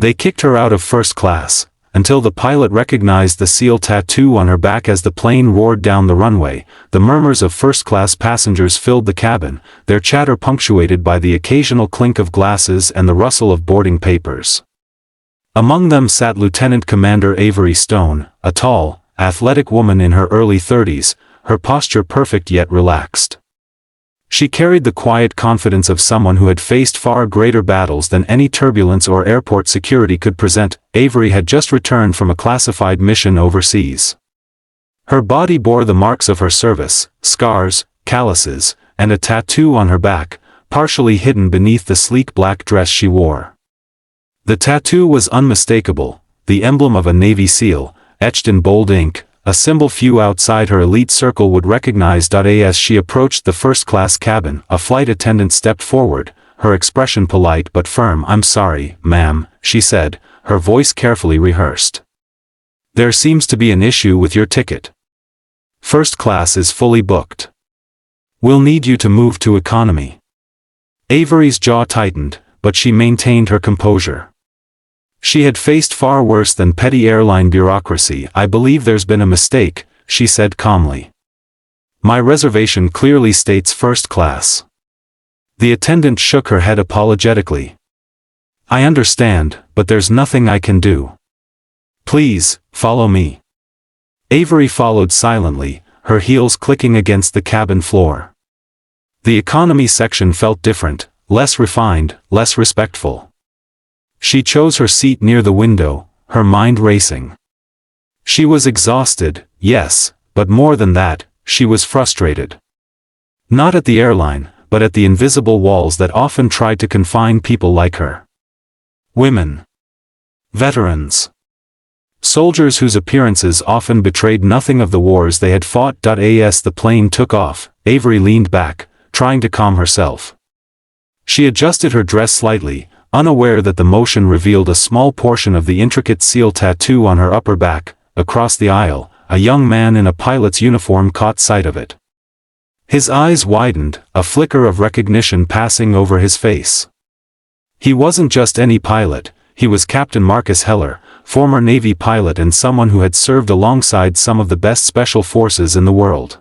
They kicked her out of first class, until the pilot recognized the seal tattoo on her back as the plane roared down the runway. The murmurs of first-class passengers filled the cabin, their chatter punctuated by the occasional clink of glasses and the rustle of boarding papers. Among them sat Lieutenant Commander Avery Stone, a tall, athletic woman in her early 30s, her posture perfect yet relaxed. She carried the quiet confidence of someone who had faced far greater battles than any turbulence or airport security could present. Avery had just returned from a classified mission overseas. Her body bore the marks of her service, scars, calluses, and a tattoo on her back, partially hidden beneath the sleek black dress she wore. The tattoo was unmistakable, the emblem of a Navy SEAL, etched in bold ink, a symbol few outside her elite circle would recognize. As she approached the first-class cabin, a flight attendant stepped forward, her expression polite but firm. "I'm sorry, ma'am," she said, her voice carefully rehearsed. "There seems to be an issue with your ticket. First class is fully booked. We'll need you to move to economy." Avery's jaw tightened, but she maintained her composure. She had faced far worse than petty airline bureaucracy. "I believe there's been a mistake," she said calmly. "My reservation clearly states first class." The attendant shook her head apologetically. "I understand, but there's nothing I can do. Please, follow me." Avery followed silently, her heels clicking against the cabin floor. The economy section felt different, less refined, less respectful. She chose her seat near the window, her mind racing. She was exhausted, yes, but more than that, she was frustrated. Not at the airline, but at the invisible walls that often tried to confine people like her. Women. Veterans. Soldiers whose appearances often betrayed nothing of the wars they had fought. As the plane took off, Avery leaned back, trying to calm herself. She adjusted her dress slightly, unaware that the motion revealed a small portion of the intricate seal tattoo on her upper back. Across the aisle, a young man in a pilot's uniform caught sight of it. His eyes widened, a flicker of recognition passing over his face. He wasn't just any pilot, he was Captain Marcus Heller, former Navy pilot and someone who had served alongside some of the best special forces in the world.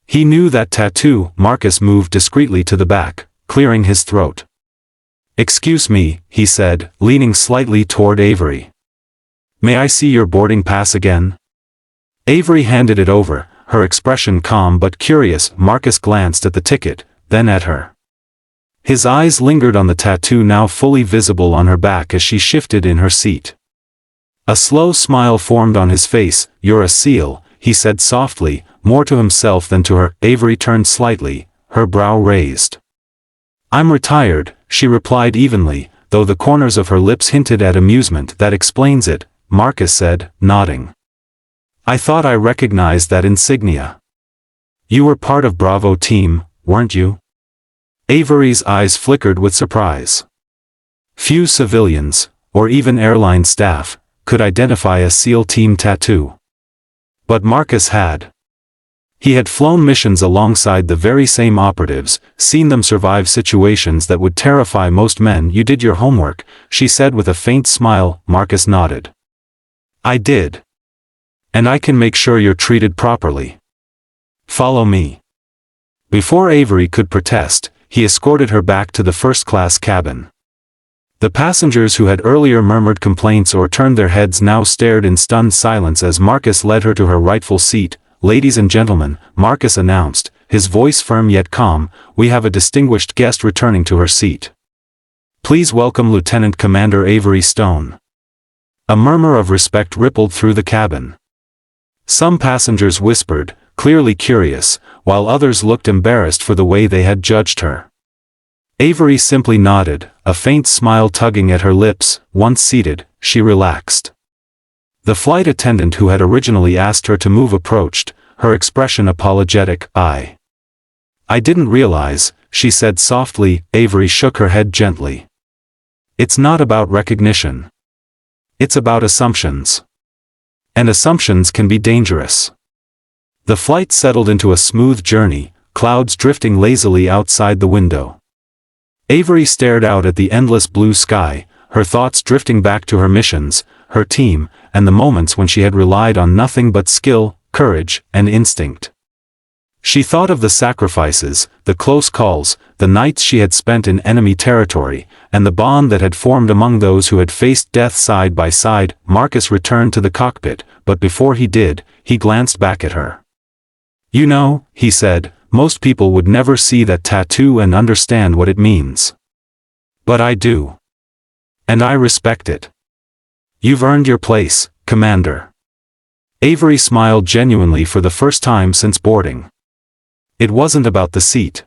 He knew that tattoo. Marcus moved discreetly to the back, clearing his throat. "Excuse me," he said, leaning slightly toward Avery. "May I see your boarding pass again?" Avery handed it over, her expression calm but curious. Marcus glanced at the ticket, then at her. His eyes lingered on the tattoo now fully visible on her back as she shifted in her seat. A slow smile formed on his face. "You're a SEAL," he said softly, more to himself than to her. Avery turned slightly, her brow raised. "I'm retired," she replied evenly, though the corners of her lips hinted at amusement. "That explains it," Marcus said, nodding. "I thought I recognized that insignia. You were part of Bravo team, weren't you?" Avery's eyes flickered with surprise. Few civilians, or even airline staff, could identify a SEAL team tattoo. But Marcus had. He had flown missions alongside the very same operatives, seen them survive situations that would terrify most men. "You did your homework," she said with a faint smile. Marcus nodded. "I did. And I can make sure you're treated properly. Follow me." Before Avery could protest, he escorted her back to the first-class cabin. The passengers who had earlier murmured complaints or turned their heads now stared in stunned silence as Marcus led her to her rightful seat. "Ladies and gentlemen," Marcus announced, his voice firm yet calm, "we have a distinguished guest returning to her seat. Please welcome Lieutenant Commander Avery Stone." A murmur of respect rippled through the cabin. Some passengers whispered, clearly curious, while others looked embarrassed for the way they had judged her. Avery simply nodded, a faint smile tugging at her lips. Once seated, she relaxed. The flight attendant who had originally asked her to move approached, her expression apologetic. I didn't realize," she said softly. Avery shook her head gently. "It's not about recognition. It's about assumptions. And assumptions can be dangerous." The flight settled into a smooth journey, clouds drifting lazily outside the window. Avery stared out at the endless blue sky, her thoughts drifting back to her missions, her team, and the moments when she had relied on nothing but skill, courage, and instinct. She thought of the sacrifices, the close calls, the nights she had spent in enemy territory, and the bond that had formed among those who had faced death side by side. Marcus returned to the cockpit, but before he did, he glanced back at her. "You know," he said, "most people would never see that tattoo and understand what it means. But I do. And I respect it. You've earned your place, Commander." Avery smiled genuinely for the first time since boarding. It wasn't about the seat.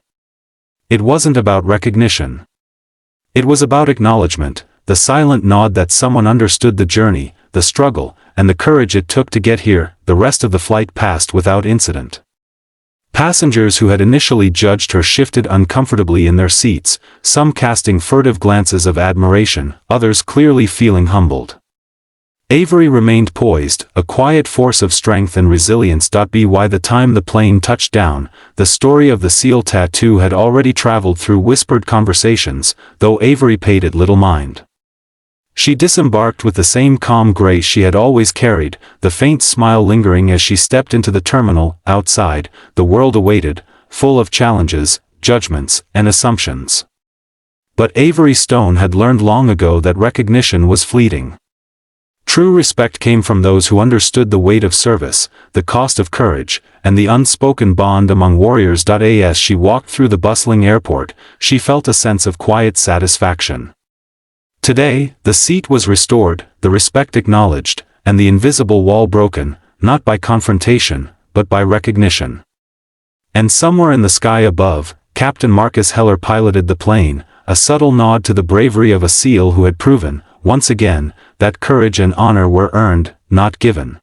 It wasn't about recognition. It was about acknowledgement, the silent nod that someone understood the journey, the struggle, and the courage it took to get here. The rest of the flight passed without incident. Passengers who had initially judged her shifted uncomfortably in their seats, some casting furtive glances of admiration, others clearly feeling humbled. Avery remained poised, a quiet force of strength and resilience. By the time the plane touched down, the story of the seal tattoo had already traveled through whispered conversations, though Avery paid it little mind. She disembarked with the same calm grace she had always carried, the faint smile lingering as she stepped into the terminal. Outside, the world awaited, full of challenges, judgments, and assumptions. But Avery Stone had learned long ago that recognition was fleeting. True respect came from those who understood the weight of service, the cost of courage, and the unspoken bond among warriors. As she walked through the bustling airport, she felt a sense of quiet satisfaction. Today, the seat was restored, the respect acknowledged, and the invisible wall broken, not by confrontation, but by recognition. And somewhere in the sky above, Captain Marcus Heller piloted the plane, a subtle nod to the bravery of a SEAL who had proven, once again, that courage and honor were earned, not given.